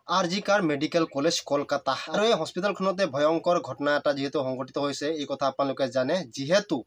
RG Kar medical college Kolkata আর এই হস্পিটালখনতে ভয়ঙ্কর ঘটনা এটা যেহেতু সংঘটিত হয়েছে এই কথা আপোনালোকে জানে যেহেতু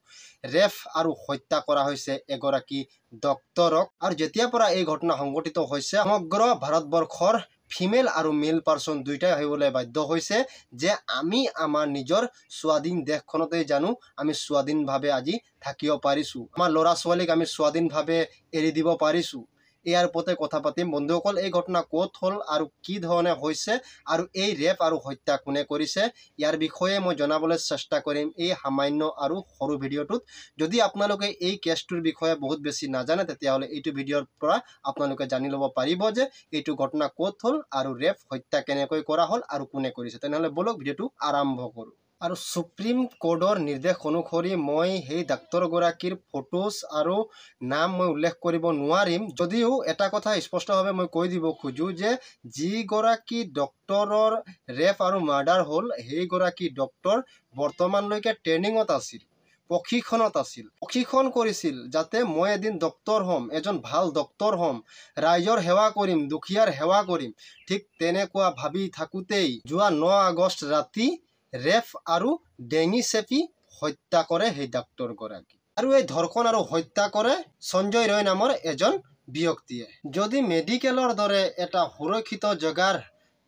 রেপ আর হত্যা করা হয়েছে এগৰাকী ডক্টৰক আৰ যেতিয়াৰ পৰা এই ঘটনা সংঘটিত হয়েছে সমগ্র ভারতবর্ষর ফিমেল আর মেল পার্সন দুইটাই হইবলৈ বাধ্য হয়েছে যে আমি আমার নিজের স্বাধীন দেশখনতে জানো আমি স্বাধীনভাবে আজি থাকিব পাৰিছো আমাৰ ল'ৰা ছোৱালীক আমি স্বাধীনভাবে এৰি দিব পাৰিছো ইয়াৰ ওপৰতে কথা পাতিম বন্ধুসকল এই ঘটনা ক'ত হ'ল আৰু কি ধৰণে হৈছে আৰু এই ৰেপ আৰু হত্যা কোনে কৰিছে ইয়াৰ বিষয়ে মই জনাবলৈ চেষ্টা কৰিম এই সামান্য আৰু সৰু ভিডিঅ'টোত যদি আপোনালোকে এই কেছটোৰ বিষয়ে বহুত বেছি নাজানে তেতিয়াহ'লে এইটো ভিডিঅ'ৰ পৰা আপোনালোকে জানি ল'ব পাৰিব যে এইটো ঘটনা ক'ত হ'ল আৰু ৰেপ হত্যা কেনেকৈ কৰা হ'ল আৰু কোনে কৰিছে তেনেহ'লে বলক ভিডিঅ'টো আৰম্ভ কৰোঁ আৰু সুপ্ৰিম কোৰ্টৰ নিৰ্দেশ অনুসৰি মই সেই ডাক্তৰগৰাকীৰ ফটোজ আৰু নাম মই উল্লেখ কৰিব নোৱাৰিম যদিও এটা কথা স্পষ্টভাৱে মই কৈ দিব খোজো যে যিগৰাকী ডক্টৰৰ ৰেপ আৰু মাৰ্ডাৰ হ'ল সেইগৰাকী ডক্টৰ বৰ্তমানলৈকে ট্ৰেইনিঙত আছিল প্ৰশিক্ষণ কৰিছিল যাতে মই এদিন ডক্টৰ হ'ম এজন ভাল ডক্টৰ হ'ম ৰাইজৰ সেৱা কৰিম দুখীয়াৰ সেৱা কৰিম ঠিক তেনেকুৱা ভাবি থাকোঁতেই যোৱা 9 আগষ্ট ৰাতি ৰেপ আৰু ডেঙি চেপি হত্যা কৰে সেই ডাক্তৰগৰাকী আৰু এই ধৰ্ষণ আৰু হত্যা কৰে সঞ্জয় ৰয় নামৰ এজন ব্যক্তিয়ে যদি মেডিকেলৰ দৰে এটা সুৰক্ষিত জেগাৰ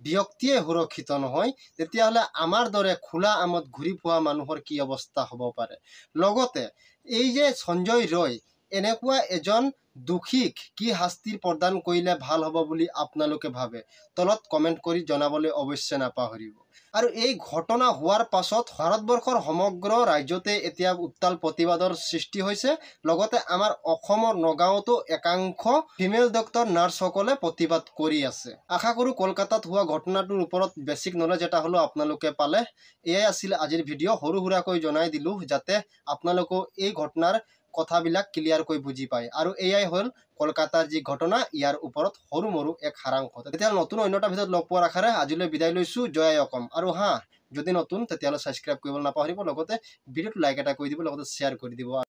ব্যক্তিয়ে সুৰক্ষিত নহয় তেতিয়াহ'লে আমাৰ দৰে খোলা আমত ঘূৰি ফুৰা মানুহৰ কি অৱস্থা হ'ব পাৰে লগতে এই যে সঞ্জয় ৰয় এনেকুৱা এজন দুখীক কি শাস্তি প্ৰদান কৰিলে ভাল হ'ব বুলি আপোনালোকে ভাবে তলত কমেণ্ট কৰি জনাবলৈ অৱশ্যে নাপাহৰিব আৰু এই ঘটনা হোৱাৰ পাছত ভাৰতবৰ্ষৰ সমগ্ৰ ৰাজ্যতে এতিয়া উত্তাল প্ৰতিবাদৰ সৃষ্টি হৈছে লগতে আমাৰ অসমৰ নগাঁৱতো একাংশ ফিমেল ডক্টৰ নাৰ্ছসকলে প্ৰতিবাদ কৰি আছে আশা কৰোঁ কলকাতাত হোৱা ঘটনাটোৰ ওপৰত বেছিক নলেজ এটা হ'লেও আপোনালোকে পালে এয়াই আছিল আজিৰ ভিডিঅ' সৰু সুৰাকৈ জনাই দিলোঁ যাতে আপোনালোকো এই ঘটনাৰ কথাবিলাক ক্লিয়াৰকৈ বুজি পায় আৰু এয়াই হ'ল কলকাতাৰ যি ঘটনা ইয়াৰ ওপৰত সৰু মৰু এক সাৰাংশ তেতিয়া নতুন অন্য এটা ভিডিঅ'ত লগ পোৱাৰ আশাৰে আজিলৈ বিদায় লৈছোঁ জয় অসম আৰু যদি নতুন তেতিয়াহ'লে ছাবস্ক্ৰাইব কৰিবলৈ নাপাহৰিব লগতে ভিডিঅ'টো লাইক এটা কৰি দিব লগতে শ্বেয়াৰ কৰি দিব